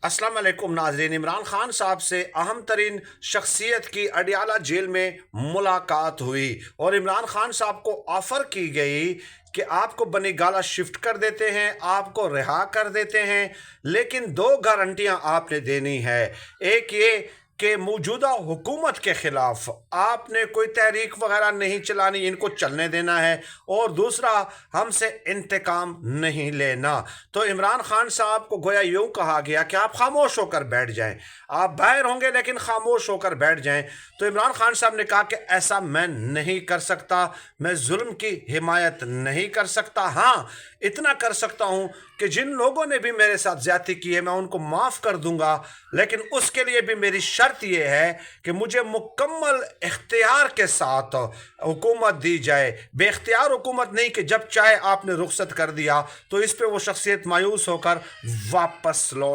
अस्सलाम वालेकुम नाज़रीन। इमरान खान साहब से अहम तरीन शख्सियत की अडियाला जेल में मुलाकात हुई और इमरान खान साहब को ऑफ़र की गई कि आपको बनीगाला शिफ्ट कर देते हैं, आपको रिहा कर देते हैं, लेकिन दो गारंटियां आपने देनी है। एक ये कि मौजूदा हुकूमत के ख़िलाफ़ आपने कोई तहरीक वगैरह नहीं चलानी, इनको चलने देना है, और दूसरा हमसे इंतकाम नहीं लेना। तो इमरान खान साहब को गोया यूं कहा गया कि आप खामोश होकर बैठ जाएं, आप बाहर होंगे लेकिन खामोश होकर बैठ जाएं। तो इमरान खान साहब ने कहा कि ऐसा मैं नहीं कर सकता, मैं जुल्म की हिमायत नहीं कर सकता। हाँ, इतना कर सकता हूं कि जिन लोगों ने भी मेरे साथ ज्यादती की है मैं उनको माफ़ कर दूंगा, लेकिन उसके लिए भी मेरी शर्त यह है कि मुझे मुकम्मल इख्तियार के साथ हुकूमत दी जाए। बेख्तियार हुकूमत नहीं कि जब चाहे आपने रुखसत कर दिया। तो इस पे वो शख्सियत मायूस होकर वापस लौट